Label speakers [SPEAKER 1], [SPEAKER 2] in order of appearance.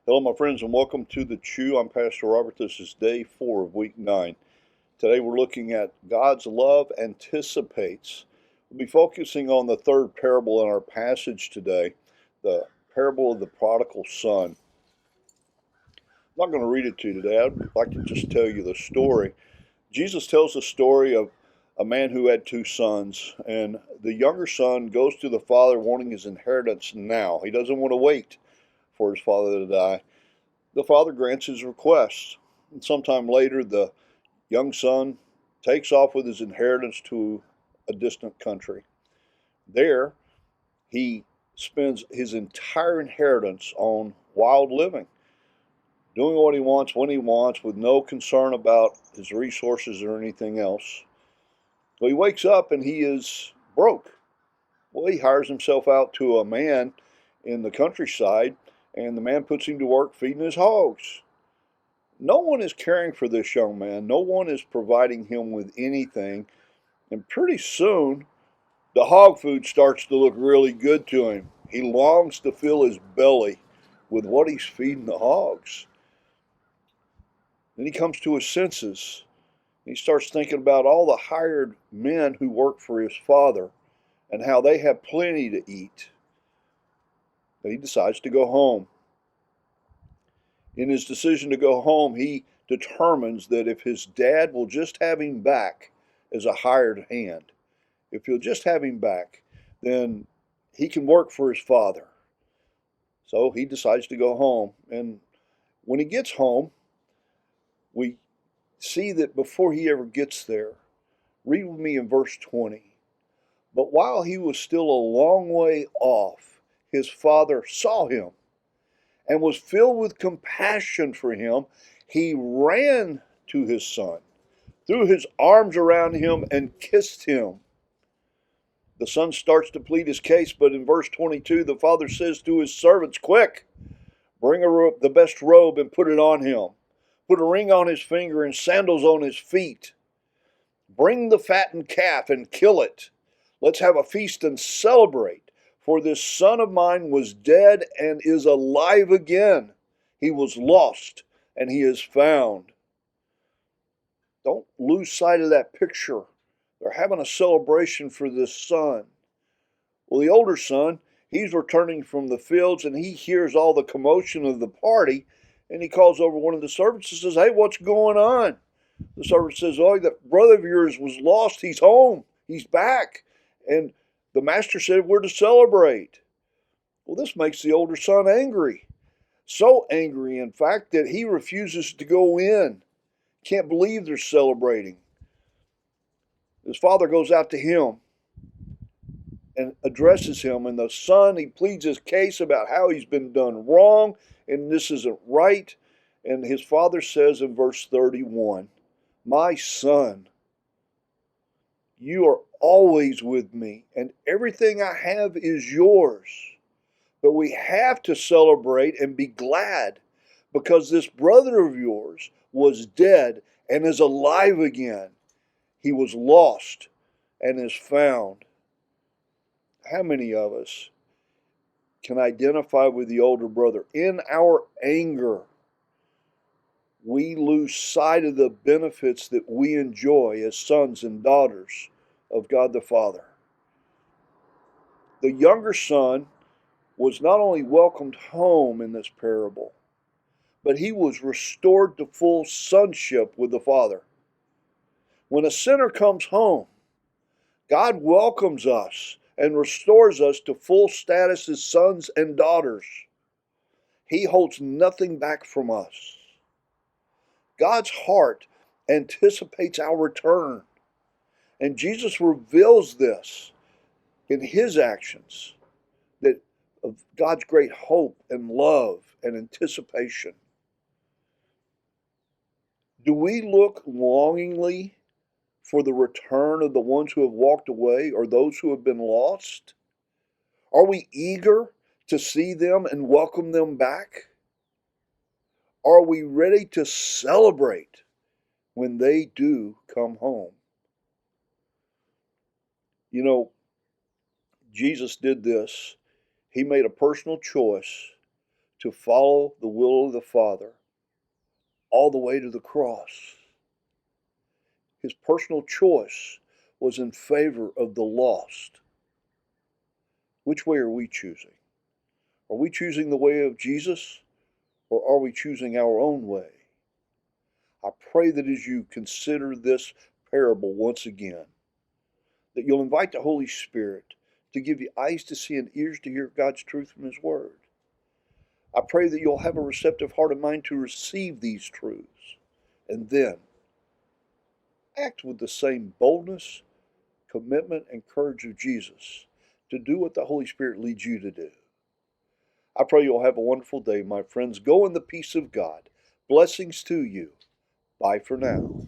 [SPEAKER 1] Hello, my friends, and welcome to the Chew. I'm Pastor Robert. This is day 4 of week 9. Today we're looking at God's love anticipates. We'll be focusing on the third parable in our passage today, the parable of the prodigal son. I'm not going to read it to you today. I'd like to just tell you the story. Jesus tells the story of a man who had 2 sons, and the younger son goes to the father wanting his inheritance now. He doesn't want to wait for his father to die. The father grants his request, and sometime later the young son takes off with his inheritance to a distant country. There he spends his entire inheritance on wild living, doing what he wants when he wants, with no concern about his resources or anything else. So he wakes up and he is broke. Well, he hires himself out to a man in the countryside, and the man puts him to work feeding his hogs. No one is caring for this young man. No one is providing him with anything. And pretty soon, the hog food starts to look really good to him. He longs to fill his belly with what he's feeding the hogs. Then he comes to his senses. He starts thinking about all the hired men who work for his father and how they have plenty to eat. But he decides to go home. In his decision to go home, he determines that if his dad will just have him back as a hired hand, if he'll just have him back, then he can work for his father. So he decides to go home. And when he gets home, we see that before he ever gets there, read with me in verse 20. But while he was still a long way off, his father saw him and was filled with compassion for him. He ran to his son, threw his arms around him, and kissed him. The son starts to plead his case, but in verse 22, the father says to his servants, "Quick, bring the best robe and put it on him. Put a ring on his finger and sandals on his feet. Bring the fattened calf and kill it. Let's have a feast and celebrate. For this son of mine was dead and is alive again. He was lost and he is found." Don't lose sight of that picture. They're having a celebration for this son. Well, the older son, he's returning from the fields and he hears all the commotion of the party, and he calls over one of the servants and says, "Hey, what's going on?" The servant says, "Oh, that brother of yours was lost. He's home. He's back. And the master said we're to celebrate." Well, this makes the older son angry. So angry, in fact, that he refuses to go in. Can't believe they're celebrating. His father goes out to him and addresses him. And the son, he pleads his case about how he's been done wrong and this isn't right. And his father says in verse 31, "My son, you are always with me, and everything I have is yours. But we have to celebrate and be glad because this brother of yours was dead and is alive again. He was lost and is found." How many of us can identify with the older brother? In our anger, we lose sight of the benefits that we enjoy as sons and daughters of God the Father. The younger son was not only welcomed home in this parable, but he was restored to full sonship with the Father. When a sinner comes home, God welcomes us and restores us to full status as sons and daughters. He holds nothing back from us. God's heart anticipates our return, and Jesus reveals this in his actions, that of God's great hope and love and anticipation. Do we look longingly for the return of the ones who have walked away or those who have been lost? Are we eager to see them and welcome them back? Are we ready to celebrate when they do come home? You know, Jesus did this. He made a personal choice to follow the will of the Father all the way to the cross. His personal choice was in favor of the lost. Which way are we choosing? Are we choosing the way of Jesus, or are we choosing our own way? I pray that as you consider this parable once again, that you'll invite the Holy Spirit to give you eyes to see and ears to hear God's truth from His Word. I pray that you'll have a receptive heart and mind to receive these truths, and then act with the same boldness, commitment, and courage of Jesus to do what the Holy Spirit leads you to do. I pray you'll have a wonderful day, my friends. Go in the peace of God. Blessings to you. Bye for now.